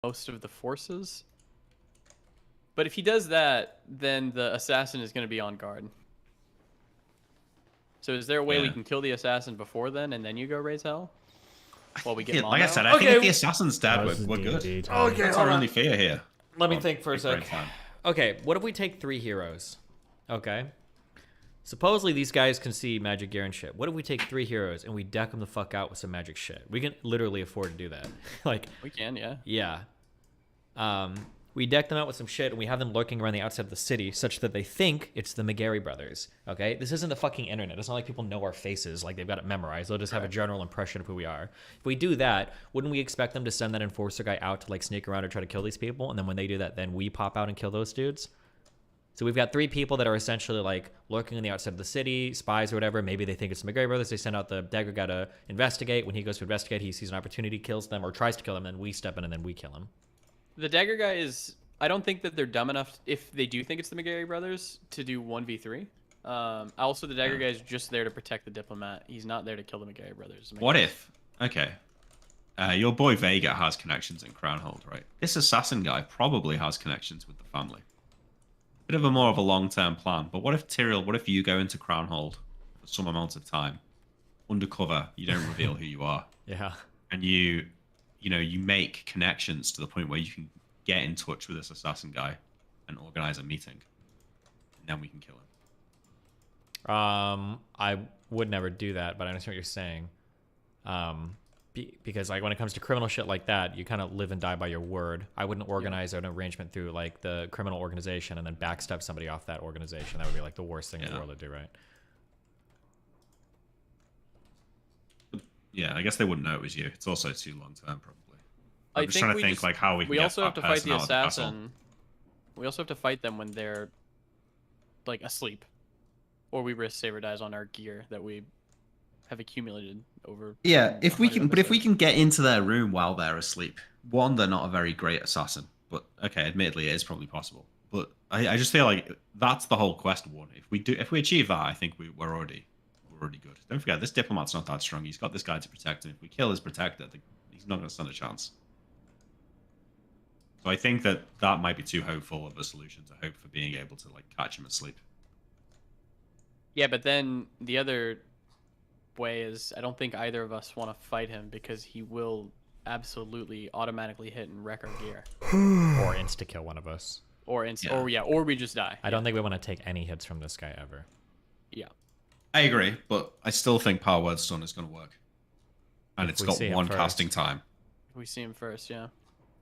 most of the forces. But if he does that, then the assassin is going to be on guard. So is there a way we can kill the assassin before then, and then you go raise hell? While we get like I said, I think if the assassin's dead, we're good. Okay, That's our only fear here. Let me think for a sec. Okay, what if we take 3 heroes? Okay. Supposedly these guys can see magic gear and shit. What if we take 3 heroes and we deck them the fuck out with some magic shit? We can literally afford to do that. Like we can, yeah. Yeah. We deck them out with some shit and we have them lurking around the outside of the city such that they think it's the McGarry brothers. Okay? This isn't the fucking internet. It's not like people know our faces, like they've got it memorized. They'll just have a general impression of who we are. If we do that, wouldn't we expect them to send that enforcer guy out to like sneak around or try to kill these people? And then when they do that, then we pop out and kill those dudes? So we've got 3 people that are essentially like lurking on the outside of the city, spies or whatever. Maybe they think it's the McGarry brothers. They send out the dagger guy to investigate. When he goes to investigate, he sees an opportunity, kills them, or tries to kill them, and we step in and then we kill him. The dagger guy is... I don't think that they're dumb enough, if they do think it's the McGarry brothers, to do 1v3. Also, the dagger guy is just there to protect the diplomat. He's not there to kill the McGarry brothers. What if... Okay. Your boy Vega has connections in Crownhold, right? This assassin guy probably has connections with the family. Bit of a more of a long-term plan. But what if, Tyrael, what if you go into Crownhold for some amount of time, undercover, you don't reveal who you are. Yeah. And you make connections to the point where you can get in touch with this assassin guy and organize a meeting. And then we can kill him. I would never do that, but I understand what you're saying. Because like when it comes to criminal shit like that, you kind of live and die by your word. I wouldn't organize an arrangement through like the criminal organization and then backstab somebody off that organization. That would be like the worst thing in the world to do, right? Yeah, I guess they wouldn't know it was you. It's also too long term, probably. I'm just think trying to think like how we can we get also have that to fight person the out of the castle. assassin. We also have to fight them when they're like asleep, or we risk save or dies on our gear that we have accumulated over. Yeah, if we can, but if we episodes. can get into their room while they're asleep, one, they're not a very great assassin, but okay, admittedly, it is probably possible. But I just feel like that's the whole quest one. If we achieve that, I think we're already good. Don't forget, this diplomat's not that strong. He's got this guy to protect him. If we kill his protector, he's not going to stand a chance. So I think that might be too hopeful of a solution to hope for being able to like catch him asleep. Yeah, but then the other way is I don't think either of us want to fight him because he will absolutely automatically hit and wreck our gear. Or insta kill one of us. Or or we just die. I don't think we want to take any hits from this guy ever. Yeah. I agree, but I still think Power Word Stun is going to work. And it's got 1 casting time. If we see him first, yeah.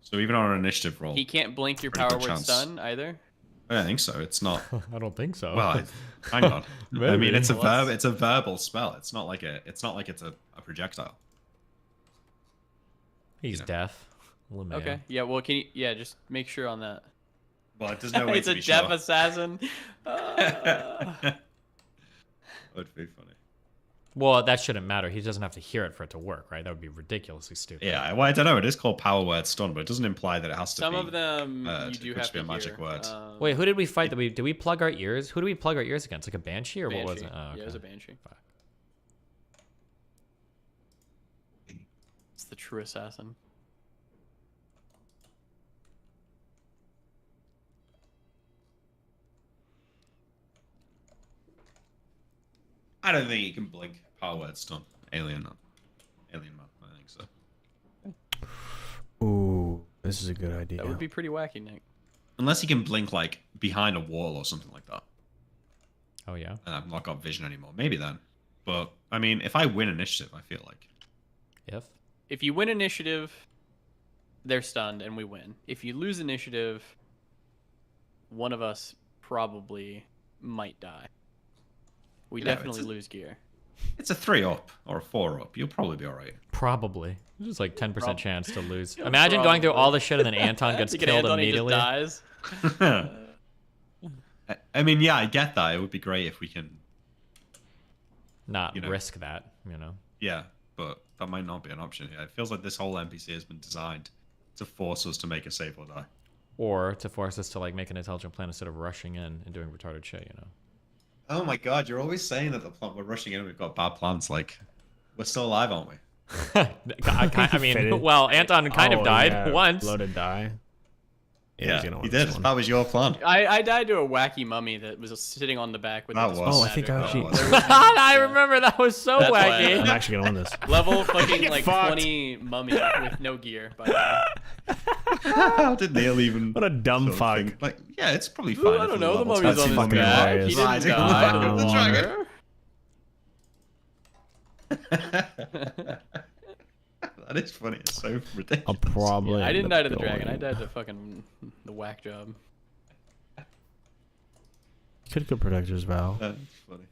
So even on an initiative roll, He can't blink your power word stun either. I don't think so. It's not. I don't think so. Well, hang on. I mean, it's a Well, verb. It's a verbal spell. It's not like it's a projectile. He's deaf. LeMayo. Okay. Yeah. Well, can you? Yeah. Just make sure on that. Well, there's no way It's to a be deaf sure. assassin. Would be funny. Well, that shouldn't matter. He doesn't have to hear it for it to work, right? That would be ridiculously stupid. Yeah. Well, I don't know. It is called Power Word Stun, but it doesn't imply that it has to Some be. of them you it do could have just be to a magic hear. word. Wait, who did we fight? Did we plug our ears? Who did we plug our ears against? Like a banshee or what was it? Oh, okay. Yeah, it was a banshee. Fuck. It's the true assassin. I don't think you can blink Power Word Stun. Alien Man. I think so. Ooh, this is a good idea. That would be pretty wacky, Nick. Unless you can blink like behind a wall or something like that. Oh yeah. And I've not got vision anymore. Maybe then. But I mean, if I win initiative, I feel like. If you win initiative, they're stunned and we win. If you lose initiative, one of us probably might die. We definitely lose gear. It's a 3-up or a 4-up. You'll probably be all right. Probably. There's just like 10% chance to lose. Imagine going through all the shit and then Anton gets killed Anton, immediately. He just dies. I mean, yeah, I get that. It would be great if we can not risk that, you know. Yeah, but that might not be an option. Yeah, it feels like this whole NPC has been designed to force us to make a save or die. Or to force us to like make an intelligent plan instead of rushing in and doing retarded shit, you know. Oh my god, you're always saying that we're rushing in and we've got bad plans. Like, we're still alive, aren't we? I mean, Fitted. well, Anton kind of Oh, died yeah, once. Loaded die. Yeah, he's gonna he win did. this one. That was your plan. I died to a wacky mummy that was sitting on the back with That the was- Oh, I think I magic. actually- I remember that was so That's why wacky. I'm actually gonna win this. Level fucking Get like fucked. 20 mummy with no gear. By the way. How did Neil even? What a dumb sort of fuck. think- Like, yeah, it's probably Ooh, fine. I if don't the know. The level mummy's 10 on his fucking back. hilarious. He didn't Riding die on to the the water. That is funny. It's so ridiculous. I'll probably. I didn't end die up to the dragon. I going- died to fucking the whack job. Could go protector's vow. That's funny.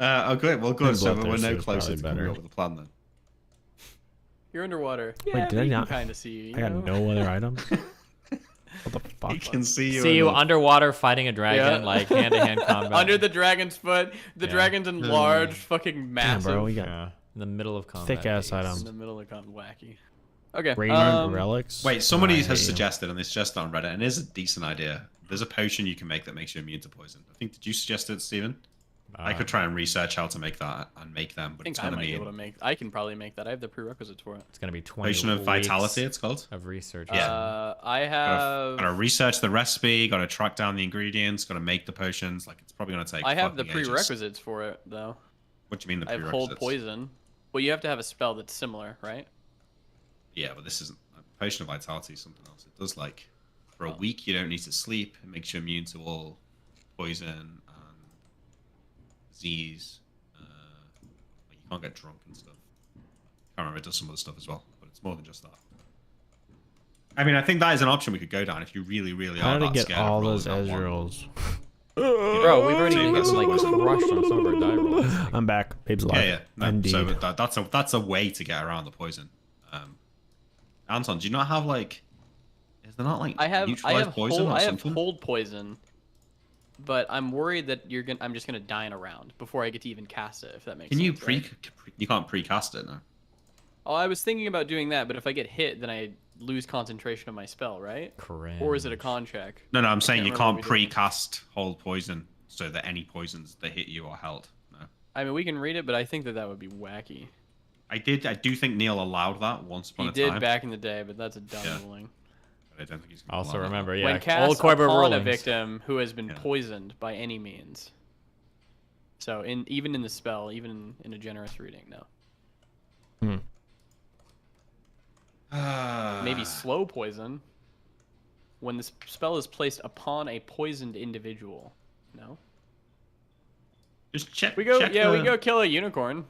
Oh, great. Well, good. Think So we're Bloodthirster no is closer probably to coming better. up with a plan then. You're underwater. Wait, Yeah, did I we not- can kind of see you. I got know? no other items. What the fuck? He can see you. See you in the- underwater fighting a dragon, Yeah. like hand-to-hand combat. Under the dragon's foot. The Yeah. dragon's in large, fucking Damn, massive. bro, we got Yeah, in the middle of combat. thick ass beast. items. in the middle of combat. Wacky. Okay. Radiant relics. Wait, somebody I has hate you. suggested, and they suggested on Reddit, and it is a decent idea. There's a potion you can make that makes you immune to poison. I think, did you suggest it, Steven? I could try and research how to make that and make them, I but think it's I going to might be mean able to make. I can probably make that. I have the prerequisites for it. It's gonna be 20 potion of weeks vitality. It's called. of research. Yeah. I have. Gotta research the recipe. Got to track down the ingredients. Got to make the potions. Like it's probably going to take. I have the fucking ages. prerequisites for it though. What do you mean the I have prerequisites? hold poison. Well, you have to have a spell that's similar, right? Yeah, but this isn't potion of vitality. Is something else. It does like for a Oh. week you don't need to sleep. It makes you immune to all poison and disease. Like you can't get drunk and stuff. I can't remember. It does some other stuff as well, but it's more than just that. I mean, I think that is an option we could go down if you really, really How are to that get scared of all rolling those that one. Ezreals? Bro, we've already See, been that's like the crushed on some of our die rolls. I'm back. Babe's alive. Yeah, yeah. No, Indeed. so that's a way to get around the poison. Anton, do you not have like? Is there not like I have neutralized poison or I have something? hold poison, but I'm worried that I'm just gonna die in a round before I get to even cast it. If that makes Can sense. you right? You can't precast it now. Oh, I was thinking about doing that, but if I get hit, then I lose concentration of my spell, right? Cringe. Or is it a con check? No, I'm saying you can't can't remember what we did. precast hold poison so that any poisons that hit you are held. No. I mean, we can read it, but I think that would be wacky. I do think Neil allowed that once upon He a did time. back in the day, but that's a dumb Yeah. ruling. But I don't think he's gonna Also allow that remember, now. yeah, When cast old Quiver upon a rulings. victim who has been Yeah. poisoned by any means. So even in the spell, even in a generous reading, no. Maybe slow poison. When the spell is placed upon a poisoned individual. No. Just check. We go. check Yeah, we the- go kill a unicorn.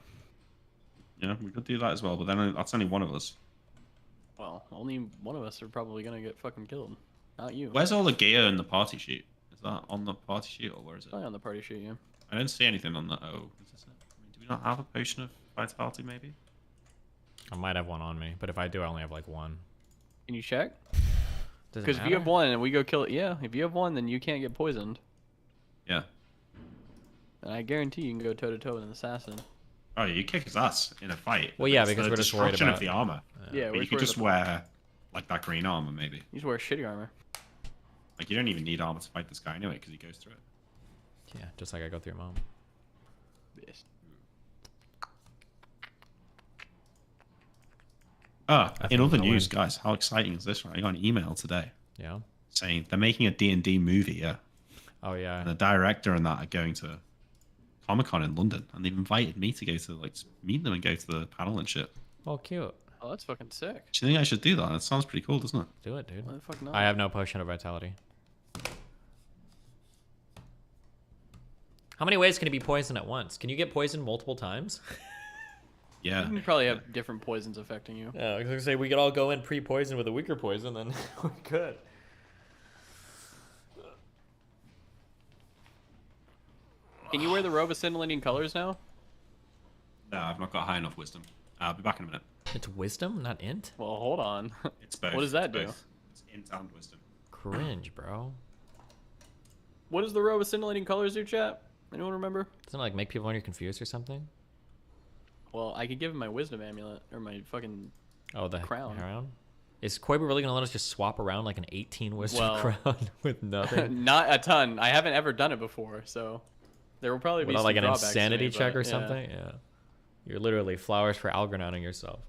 Yeah, we could do that as well, but then that's only one of us. Well, only one of us are probably gonna get fucking killed. Not you. Where's all the gear in the party sheet? Is that on the party sheet or where is it? Probably on the party sheet, yeah. I don't see anything on the. Oh, is this it? I mean, do we not have a potion of vitality? Maybe. I might have one on me, but if I do, I only have like one. Can you check? Does it Because if you have matter? one and we go kill it, yeah. If you have one, then you can't get poisoned. Yeah. And I guarantee you can go toe to toe with an assassin. Oh, you kick his ass in a fight. Well, yeah, It's because the we're just worried destruction about of the armor. Yeah, But we're you could just worried wear like that green armor, maybe. You just wear shitty armor. Like you don't even need armor to fight this guy anyway, because he goes through it. Yeah, just like I go through your mom. Yes. Ah, I in think other I'll news, win. guys, how exciting is this? Right, I got an email today Yeah. saying they're making a D&D movie. Yeah, Oh yeah. and the director and that are going to Comic-Con in London, and they've invited me to go to like meet them and go to the panel and shit. Oh, cute. Oh, that's fucking sick. Do you think I should do that? That sounds pretty cool, doesn't it? Do it, dude. Why the fuck not? I have no potion of vitality. How many ways can it be poisoned at once? Can you get poisoned multiple times? Yeah. You probably have different poisons affecting you. Yeah, I was gonna say we could all go in pre-poisoned with a weaker poison, then we could. Can you wear the robe of scintillating colors now? No, I've not got high enough wisdom. I'll be back in a minute. It's wisdom, not int. Well, hold on. It's both. What does that it's do? both. It's int and wisdom. Cringe, bro. What does the robe of scintillating colors do, chat? Anyone remember? Doesn't it like make people when you're confused or something? Well, I could give him my wisdom amulet or my fucking. Oh, the Crown. Is Koiba really gonna let us just swap around like an 18 wisdom Well- crown with nothing? Not a ton. I haven't ever done it before, so there will probably be Without some like an drawbacks to insanity me, check but, or yeah. something? Yeah. You're literally flowers for Algernauting yourself.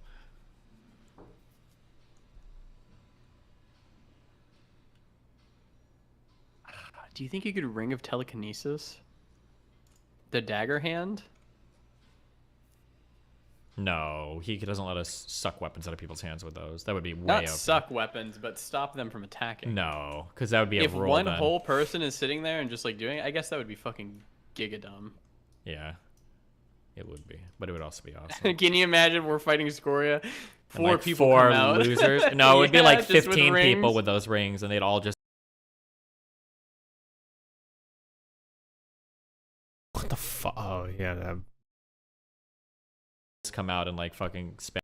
Do you think you could Ring of Telekinesis? The dagger hand? No, he doesn't let us suck weapons out of people's hands with those. That would be way Not OP. suck weapons, but stop them from attacking. No, because that would be a If roll one then. whole person is sitting there and just like doing it, I guess that would be fucking giga dumb. Yeah, it would be, but it would also be awesome. Can you imagine we're fighting Scoria? And, Four like, people four come out. losers. No, it would be Yeah, like just with 15 people rings. with those rings, and they'd all just. What the fuck? Oh yeah, that. come out and like fucking spam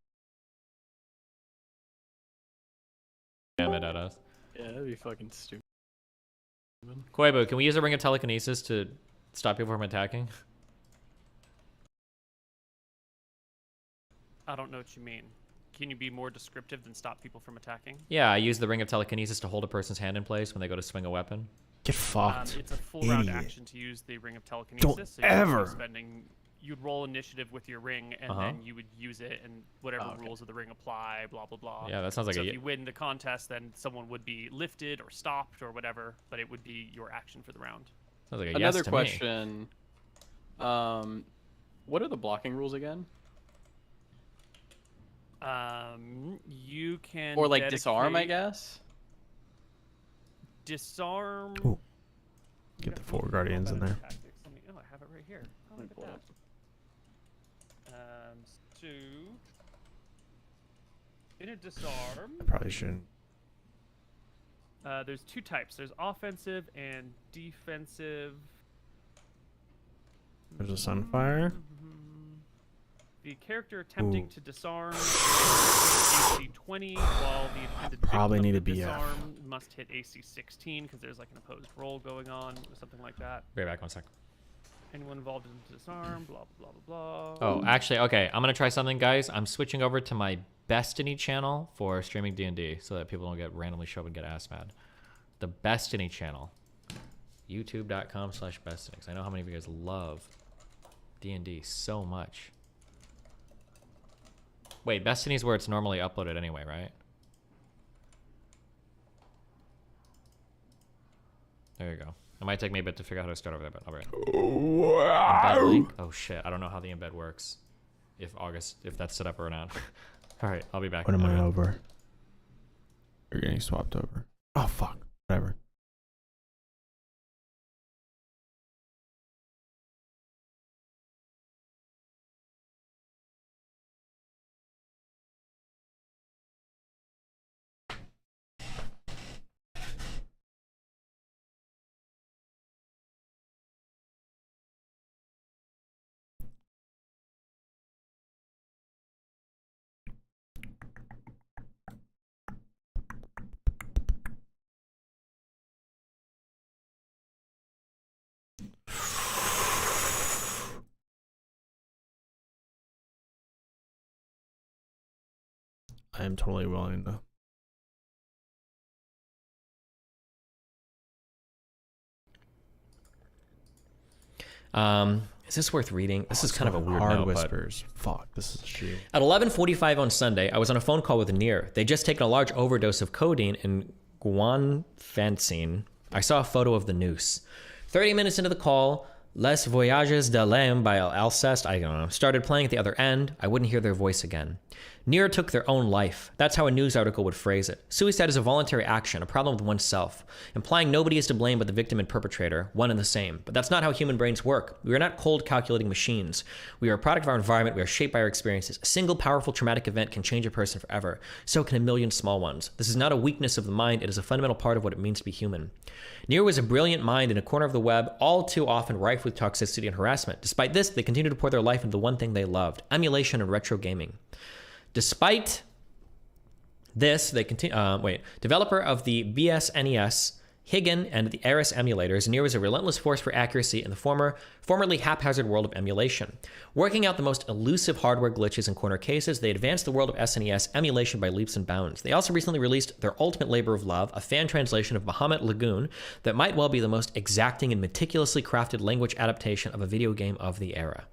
it at us. Yeah, that'd be fucking stupid. Koibu, can we use a ring of telekinesis to stop people from attacking? I don't know what you mean. Can you be more descriptive than stop people from attacking? Yeah, I use the ring of telekinesis to hold a person's hand in place when they go to swing a weapon. Get fucked. It's a full round Idiot. action to use the ring of telekinesis. Don't so you'd be ever. You'd roll initiative with your ring, and then you would use it, and whatever Oh, okay. rules of the ring apply. Blah blah blah. Yeah, that sounds like so a. if you win the contest, then someone would be lifted or stopped or whatever, but it would be your action for the round. Sounds like a Another yes to me. question. What are the blocking rules again? You can Or like disarm, I dedicate- guess. Disarm. Ooh. Get the four guardians in there. Tactics. Oh, I have it right here. Oh, Let me look pull at it that. So in a disarm, Probably shouldn't. there's two types. There's offensive and defensive. There's a sunfire. The character attempting Ooh. to disarm AC 20, while the intended Probably victim need of a the BF. disarm must hit AC 16 because there's like an opposed roll going on or something like that. Right back, 1 sec. Anyone involved in disarm, blah blah blah blah. Oh, actually, okay. I'm gonna try something, guys. I'm switching over to my Bestiny channel for streaming D&D, so that people don't get randomly show up and get ass mad. The Bestiny channel, YouTube.com/Bestiny. 'Cause I know how many of you guys love D&D so much. Wait, Bestiny's where it's normally uploaded anyway, right? There you go. It might take me a bit to figure out how to start over there, but I'll be right. Embed link. Oh shit, I don't know how the embed works. If that's set up or not. All right, I'll be back. What am in a I minute. over? You're getting swapped over. Oh fuck. Whatever. I am totally willing to. Is this worth reading? This is kind of a weird Hard note, but- whispers. Fuck. This is a shoe. At 11:45 on Sunday, I was on a phone call with Nier. They'd just taken a large overdose of codeine and guanfacine. I saw a photo of the noose. 30 minutes into the call, Les Voyages de l'Âme by Alceste, I don't know, started playing at the other end. I wouldn't hear their voice again. Nier took their own life. That's how a news article would phrase it. Suicide is a voluntary action, a problem with oneself, implying nobody is to blame but the victim and perpetrator, one and the same. But that's not how human brains work. We are not cold, calculating machines. We are a product of our environment. We are shaped by our experiences. A single powerful traumatic event can change a person forever. So can a million small ones. This is not a weakness of the mind. It is a fundamental part of what it means to be human. Nier was a brilliant mind in a corner of the web, all too often rife with toxicity and harassment. Despite this, they continued to pour their life into the one thing they loved: emulation and retro gaming. Despite this, they continue. Developer of the BSNES, Higgin, and the Ares emulators, Nier was a relentless force for accuracy in the formerly haphazard world of emulation. Working out the most elusive hardware glitches and corner cases, they advanced the world of SNES emulation by leaps and bounds. They also recently released their ultimate labor of love, a fan translation of Bahamut Lagoon that might well be the most exacting and meticulously crafted language adaptation of a video game of the era.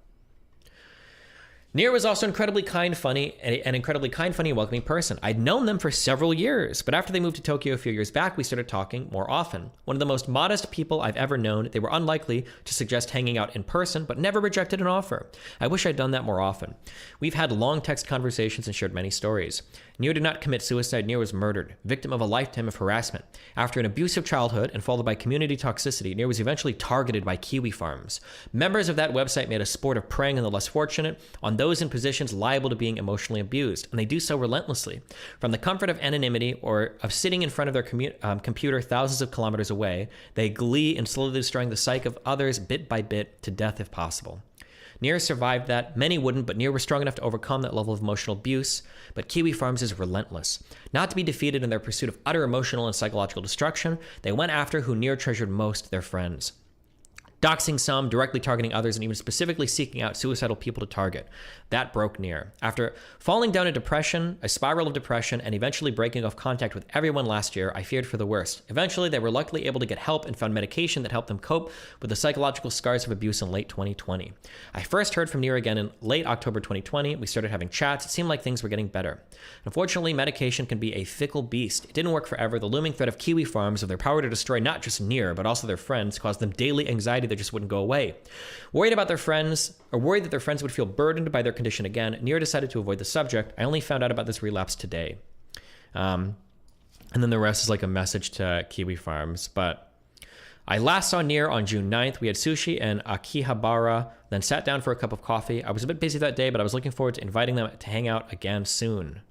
Nir was also incredibly kind, funny, an incredibly kind, funny, and welcoming person. I'd known them for several years, but after they moved to Tokyo a few years back, we started talking more often. One of the most modest people I've ever known, they were unlikely to suggest hanging out in person, but never rejected an offer. I wish I'd done that more often. We've had long text conversations and shared many stories. Nir did not commit suicide. Nir was murdered, victim of a lifetime of harassment. After an abusive childhood and followed by community toxicity, Nir was eventually targeted by Kiwi Farms. Members of that website made a sport of preying on the less fortunate, on those in positions liable to being emotionally abused, and they do so relentlessly. From the comfort of anonymity or of sitting in front of their computer thousands of kilometers away, they glee in slowly destroying the psyche of others bit by bit to death if possible. Nir survived that. Many wouldn't, but Nir was strong enough to overcome that level of emotional abuse. But Kiwi Farms is relentless. Not to be defeated in their pursuit of utter emotional and psychological destruction, they went after who Nir treasured most, their friends. Doxing some, directly targeting others, and even specifically seeking out suicidal people to target. That broke Nir. After falling down a depression, a spiral of depression, and eventually breaking off contact with everyone last year, I feared for the worst. Eventually, they were luckily able to get help and found medication that helped them cope with the psychological scars of abuse in late 2020. I first heard from Nir again in late October 2020. We started having chats. It seemed like things were getting better. Unfortunately, medication can be a fickle beast. It didn't work forever. The looming threat of Kiwi Farms, of their power to destroy not just Nir, but also their friends, caused them daily anxiety that just wouldn't go away. Worried about their friends, or worried that their friends would feel burdened by their condition again, Nir decided to avoid the subject. I only found out about this relapse today. And then the rest is like a message to Kiwi Farms. But I last saw Nir on June 9th. We had sushi in Akihabara, then sat down for a cup of coffee. I was a bit busy that day, but I was looking forward to inviting them to hang out again soon.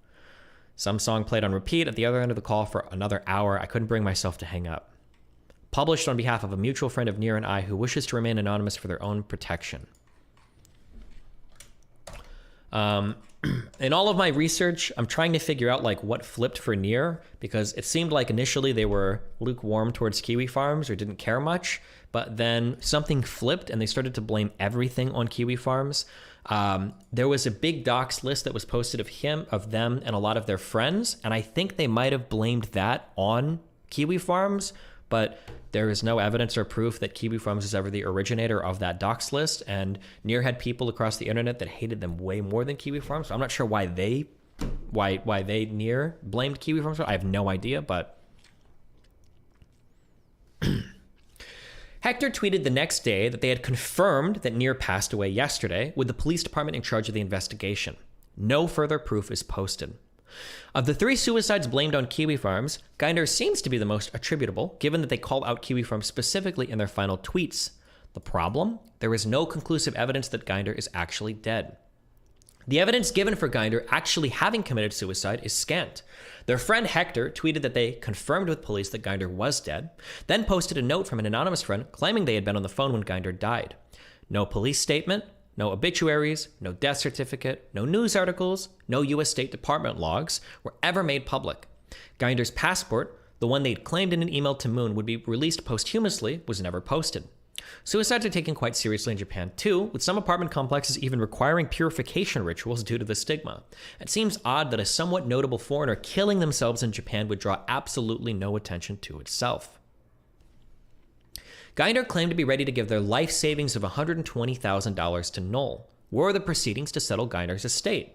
Some song played on repeat at the other end of the call for another hour. I couldn't bring myself to hang up. Published on behalf of a mutual friend of Nir and I who wishes to remain anonymous for their own protection. In all of my research, I'm trying to figure out like what flipped for Nir, because it seemed like initially they were lukewarm towards Kiwi Farms or didn't care much, but then something flipped and they started to blame everything on Kiwi Farms. There was a big docs list that was posted of them and a lot of their friends, and I think they might have blamed that on Kiwi Farms, but there is no evidence or proof that Kiwi Farms is ever the originator of that docs list, and Nir had people across the internet that hated them way more than Kiwi Farms. So I'm not sure why Nir blamed Kiwi Farms. I have no idea, but Hector tweeted the next day that they had confirmed that Nir passed away yesterday, with the police department in charge of the investigation. No further proof is posted. Of the 3 suicides blamed on Kiwi Farms, Geinder seems to be the most attributable, given that they call out Kiwi Farms specifically in their final tweets. The problem? There is no conclusive evidence that Geinder is actually dead. The evidence given for Geinder actually having committed suicide is scant. Their friend Hector tweeted that they confirmed with police that Geinder was dead, then posted a note from an anonymous friend claiming they had been on the phone when Geinder died. No police statement, no obituaries, no death certificate, no news articles, no U.S. State Department logs were ever made public. Geinder's passport, the one they'd claimed in an email to Moon would be released posthumously, was never posted. Suicides are taken quite seriously in Japan too, with some apartment complexes even requiring purification rictuals due to the stigma. It seems odd that a somewhat notable foreigner killing themselves in Japan would draw absolutely no attention to itself. Geinder claimed to be ready to give their life savings of $120,000 to Knoll. Where are the proceedings to settle Geinder's estate?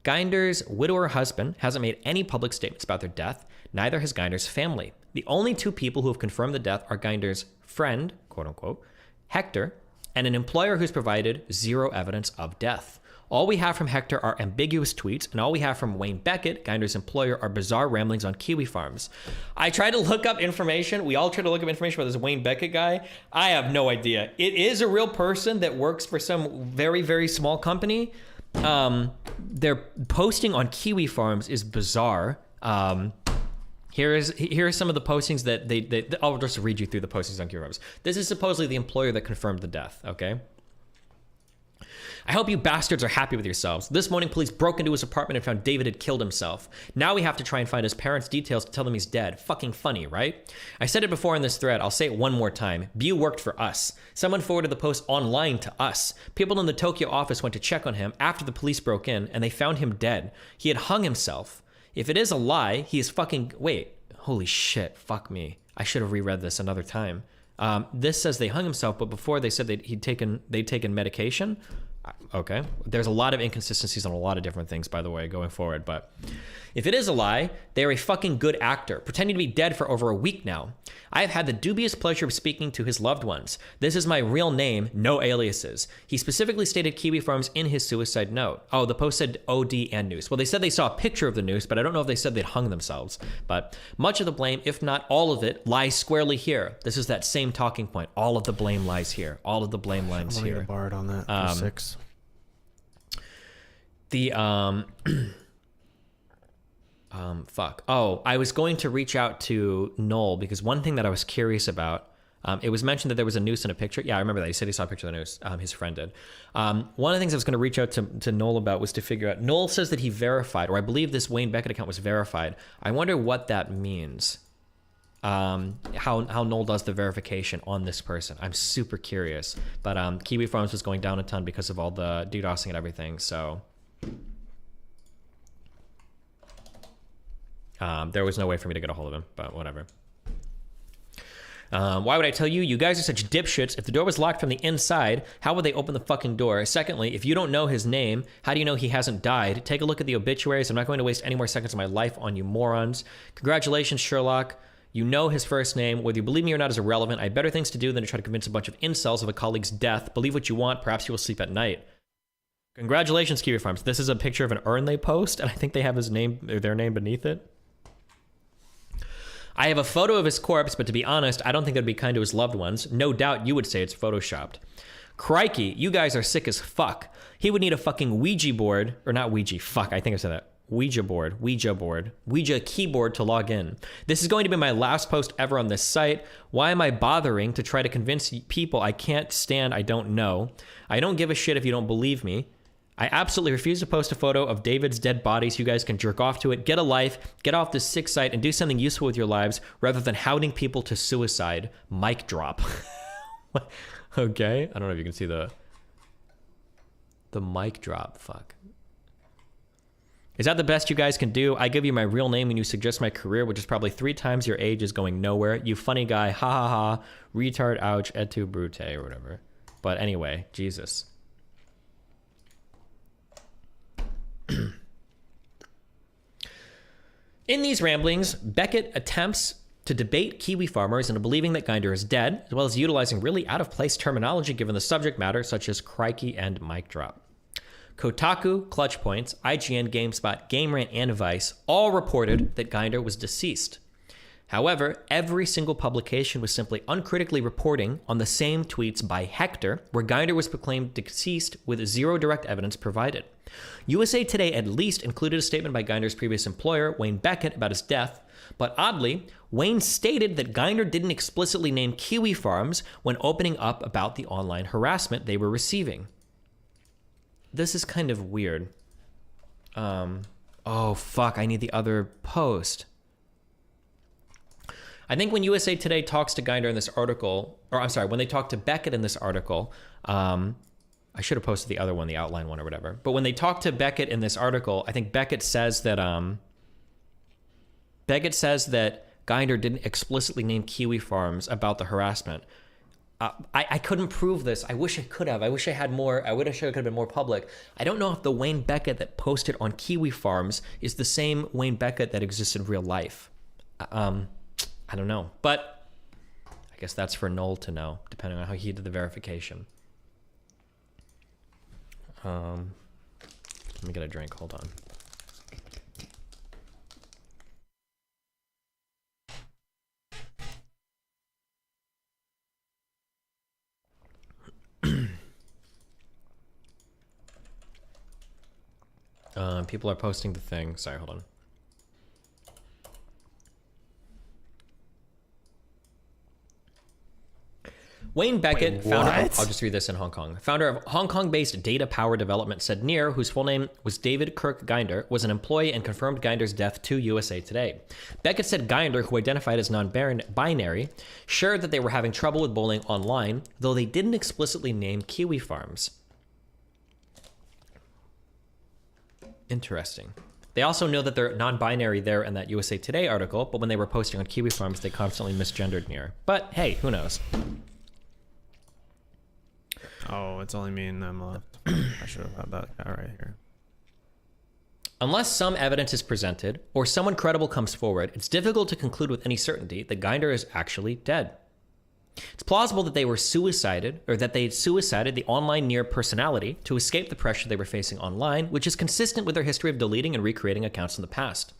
Geinder's widower husband hasn't made any public statements about their death, neither has Geinder's family. The only 2 people who have confirmed the death are Geinder's friend, quote unquote, Hector, and an employer who's provided 0 evidence of death. All we have from Hector are ambiguous tweets, and all we have from Wayne Beckett, Geinder's employer, are bizarre ramblings on Kiwi Farms. I tried to look up information. We all tried to look up information about this Wayne Beckett guy. I have no idea. It is a real person that works for some very, very small company. Their posting on Kiwi Farms is bizarre. Here are some of the postings that I'll just read you through the postings on Kiwi Farms. This is supposedly the employer that confirmed the death, okay? I hope you bastards are happy with yourselves. This morning, police broke into his apartment and found David had killed himself. Now we have to try and find his parents' details to tell them he's dead. Fucking funny, right? I said it before in this thread. I'll say it one more time. Bu worked for us. Someone forwarded the post online to us. People in the Tokyo office went to check on him after the police broke in, and they found him dead. He had hung himself. If it is a lie, he is fucking... Wait. Holy shit. Fuck me. I should have reread this another time. This says they hung himself, but before they said they'd taken medication. Okay. There's a lot of inconsistencies on a lot of different things, by the way, going forward. But if it is a lie, they're a fucking good actor, pretending to be dead for over a week now. I have had the dubious pleasure of speaking to his loved ones. This is my real name, no aliases. He specifically stated Kiwi Farms in his suicide note. Oh, the post said OD and noose. Well, they said they saw a picture of the noose, but I don't know if they said they'd hung themselves. But much of the blame, if not all of it, lies squarely here. This is that same talking point. All of the blame lies here. All of the blame lies I'm gonna here. get a bard on that for 6. The fuck. Oh, I was going to reach out to Noel because one thing that I was curious about, it was mentioned that there was a noose in a picture. Yeah, I remember that. He said he saw a picture of the noose. His friend did. One of the things I was going to reach out to Noel about was to figure out, Noel says that he verified, or I believe this Wayne Beckett account was verified. I wonder what that means. How Noel does the verification on this person. I'm super curious. But Kiwi Farms was going down a ton because of all the DDoSing and everything, so... there was no way for me to get a hold of him, but whatever. Why would I tell you? You guys are such dipshits. If the door was locked from the inside, how would they open the fucking door? Secondly, if you don't know his name, how do you know he hasn't died? Take a look at the obituaries. I'm not going to waste any more seconds of my life on you morons. Congratulations, Sherlock. You know his first name. Whether you believe me or not is irrelevant. I have better things to do than to try to convince a bunch of incels of a colleague's death. Believe what you want. Perhaps you will sleep at night. Congratulations, Kiwi Farms. This is a picture of an urn they post, and I think they have his name, or their name beneath it. I have a photo of his corpse, but to be honest, I don't think that'd be kind to his loved ones. No doubt you would say it's photoshopped. Crikey, you guys are sick as fuck. He would need a fucking Ouija board, or not Ouija, fuck, I think I said that. Ouija keyboard to log in. This is going to be my last post ever on this site. Why am I bothering to try to convince people I can't stand I don't know? I don't give a shit if you don't believe me. I absolutely refuse to post a photo of David's dead body so you guys can jerk off to it, get a life, get off this sick site, and do something useful with your lives rather than hounding people to suicide. Mic drop. Okay? I don't know if you can see the mic drop. Fuck. Is that the best you guys can do? I give you my real name and you suggest my career, which is probably 3 times your age, is going nowhere. You funny guy. Ha ha ha. Retard, ouch, et tu brute, or whatever. But anyway, Jesus. In these ramblings, Beckett attempts to debate Kiwi farmers into believing that Ginder is dead, as well as utilizing really out-of-place terminology given the subject matter, such as crikey and mic drop. Kotaku, Clutch Points, IGN, GameSpot, Game Rant, and Vice all reported that Ginder was deceased. However, every single publication was simply uncritically reporting on the same tweets by Hector, where Ginder was proclaimed deceased with 0 direct evidence provided. USA Today at least included a statement by Ginder's previous employer, Wayne Beckett, about his death, but oddly, Wayne stated that Ginder didn't explicitly name Kiwi Farms when opening up about the online harassment they were receiving. This is kind of weird. Oh, fuck, I need the other post. I think when USA Today talks to Ginder in this article, or I'm sorry, when they talk to Beckett in this article, I should have posted the other one, the outline one or whatever. But when they talk to Beckett in this article, I think Beckett says that Ginder didn't explicitly name Kiwi Farms about the harassment. I couldn't prove this. I wish I could have. I wish I had more. I wish I could have been more public. I don't know if the Wayne Beckett that posted on Kiwi Farms is the same Wayne Beckett that exists in real life. I don't know. But I guess that's for Noel to know, depending on how he did the verification. Let me get a drink. Hold on. People are posting the thing. Sorry, hold on. Wayne Beckett, founder of, I'll just read this in Hong Kong. Founder of Hong Kong-based Data Power Development, said Near, whose full name was David Kirk Ginder, was an employee and confirmed Ginder's death to USA Today. Beckett said Ginder, who identified as non-binary, shared that they were having trouble with bullying online, though they didn't explicitly name Kiwi Farms. Interesting. They also know that they're non-binary there in that USA Today article, but when they were posting on Kiwi Farms, they constantly misgendered Near. But hey, who knows? Oh, it's only me and them left. I should have had that guy right here. Unless some evidence is presented or someone credible comes forward, it's difficult to conclude with any certainty that Ginder is actually dead. It's plausible that they were suicided, or that they suicided the online Nier personality to escape the pressure they were facing online, which is consistent with their history of deleting and recreating accounts in the past.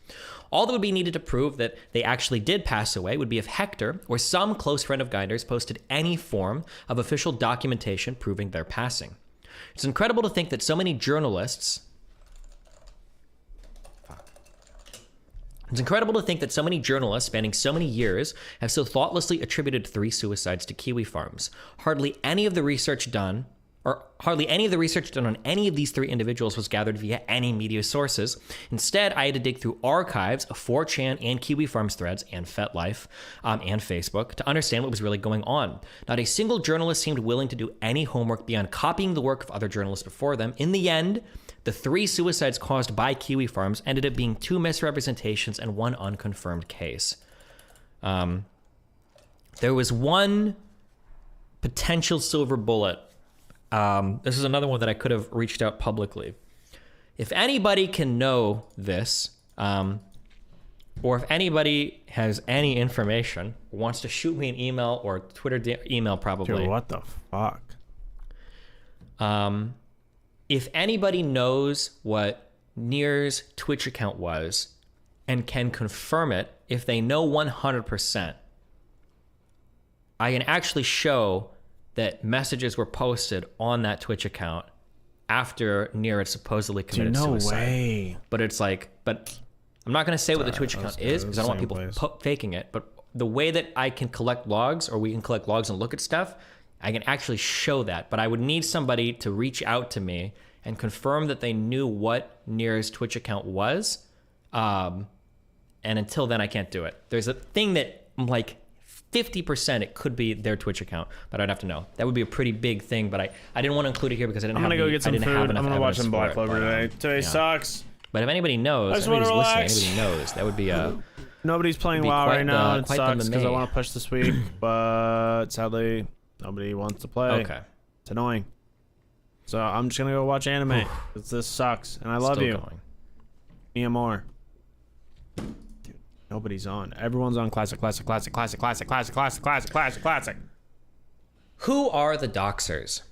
All that would be needed to prove that they actually did pass away would be if Hector or some close friend of Ginder's posted any form of official documentation proving their passing. It's incredible to think that so many journalists spanning so many years have so thoughtlessly attributed 3 suicides to kiwi farms. Hardly any of the research done on any of these 3 individuals was gathered via any media sources. Instead, I had to dig through archives of 4chan and Kiwi Farms threads and FetLife and Facebook to understand what was really going on. Not a single journalist seemed willing to do any homework beyond copying the work of other journalists before them. In the end, the 3 suicides caused by Kiwi Farms ended up being 2 misrepresentations and 1 unconfirmed case. There was 1 potential silver bullet. This is another one that I could have reached out publicly. If anybody can know this, or if anybody has any information, wants to shoot me an email or Twitter email probably. Dude, what the fuck? If anybody knows what Nier's Twitch account was and can confirm it, if they know 100%, I can actually show that messages were posted on that Twitch account after Nier had supposedly committed Dude, no suicide. way. But it's like, but I'm not going to say what the Twitch that was account is good. because I don't want Same people place. faking it. But the way that I can collect logs, or we can collect logs and look at stuff, I can actually show that. But I would need somebody to reach out to me and confirm that they knew what Nier's Twitch account was. And until then, I can't do it. There's a thing that I'm like 50% it could be their Twitch account, but I'd have to know. That would be a pretty big thing, but I didn't want to include it here because I didn't I'm have gonna go the- get some I didn't food. have I'm enough gonna watch evidence some for Black it, Clover but, today. Today yeah. sucks. But if anybody knows, I just anybody's wanna listening, relax. anybody knows, that would be Nobody's playing be WoW quite right now. the- It quite the sucks because I meme. want to push this week, but sadly, nobody wants to play. okay. It's annoying. So I'm just gonna go watch anime because this sucks, and I love Still you. going. Mia Moore. Dude, nobody's on. Everyone's on classic. Who are the doxers?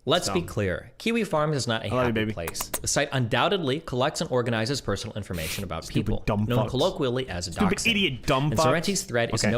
Let's be Dumb. clear. Kiwi Farms is not a I love you, happy baby. place. The site undoubtedly collects and organizes personal information about people, dumb known fucks. colloquially as Stupid doxing. idiot dumb And fucks. Sorrenti's thread is Okay. no